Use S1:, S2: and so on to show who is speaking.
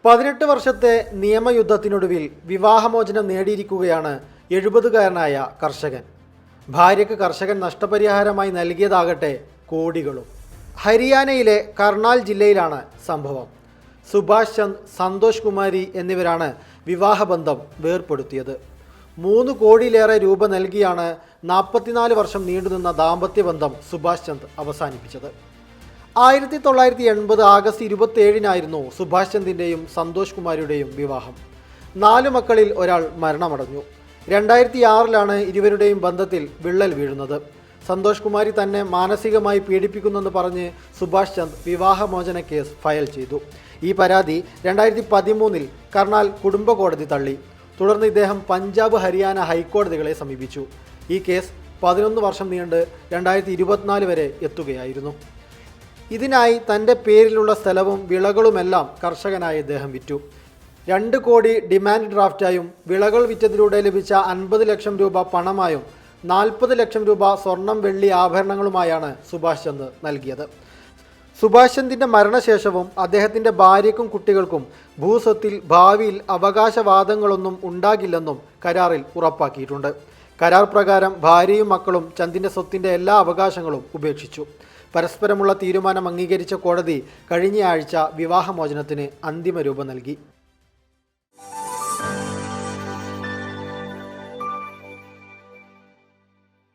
S1: 18 വർഷത്തെ നിയമയുദ്ധത്തിനൊടുവിൽ വിവാഹമോചനം നേടിയിരിക്കുകയാണ് 70കാരനായ കർഷകൻ. ഭാര്യയ്ക്ക് കർഷകൻ നഷ്ടപരിഹാരമായി നൽകിയതാകട്ടെ കോടികളും. ഹരിയാനയിലെ കർണാൽ ജില്ലയിലാണ് സംഭവം. സുഭാഷ് ചന്ദ്, സന്തോഷ് കുമാരി എന്നിവരാണ് വിവാഹബന്ധം വേർപ്പെടുത്തിയത്. 3 കോടിയിലേറെ രൂപ നൽകിയാണ് 44 വർഷം നീണ്ടുനിന്ന ദാമ്പത്യബന്ധം സുഭാഷ് ചന്ദ് അവസാനിപ്പിച്ചത്. 1980 ആഗസ്റ്റ് 27-നായിരുന്നു സുഭാഷ് ചന്ദിൻ്റെയും സന്തോഷ് കുമാരിയുടെയും വിവാഹം. 4 മക്കളിൽ ഒരാൾ മരണമടഞ്ഞു. 2006-ലാണ് ഇരുവരുടെയും ബന്ധത്തിൽ വിള്ളൽ വീഴുന്നത്. സന്തോഷ് കുമാരി തന്നെ മാനസികമായി പീഡിപ്പിക്കുന്നെന്ന് പറഞ്ഞ് സുഭാഷ് ചന്ദ് വിവാഹമോചന കേസ് ഫയൽ ചെയ്തു. ഈ പരാതി 2013-ൽ കർണാൽ കുടുംബ കോടതി തള്ളി. തുടർന്ന് ഇദ്ദേഹം പഞ്ചാബ്, ഹരിയാന ഹൈക്കോടതികളെ സമീപിച്ചു. ഈ കേസ് 11 വർഷം നീണ്ട് 2024 വരെ എത്തുകയായിരുന്നു. ഇതിനായി തൻ്റെ പേരിലുള്ള സ്ഥലവും വിളകളുമെല്ലാം കർഷകനായ ഇദ്ദേഹം വിറ്റു. 2 കോടി ഡിമാൻഡ് ഡ്രാഫ്റ്റായും വിളകൾ വിറ്റതിലൂടെ ലഭിച്ച 50 ലക്ഷം രൂപ പണമായും 40 ലക്ഷം രൂപ സ്വർണം, വെള്ളി ആഭരണങ്ങളുമായാണ് സുഭാഷ് ചന്ദ് നൽകിയത്. സുഭാഷ് ചന്ദിൻ്റെ മരണശേഷവും അദ്ദേഹത്തിൻ്റെ ഭാര്യയ്ക്കും കുട്ടികൾക്കും ഭൂസ്വത്തിൽ ഭാവിയിൽ അവകാശവാദങ്ങളൊന്നും ഉണ്ടാകില്ലെന്നും കരാറിൽ ഉറപ്പാക്കിയിട്ടുണ്ട്. കരാർ പ്രകാരം ഭാര്യയും മക്കളും ചന്ദിൻ്റെ സ്വത്തിൻ്റെ എല്ലാ അവകാശങ്ങളും ഉപേക്ഷിച്ചു. പരസ്പരമുള്ള തീരുമാനം അംഗീകരിച്ച കോടതി കഴിഞ്ഞയാഴ്ച വിവാഹമോചനത്തിന് അന്തിമ രൂപം നൽകി.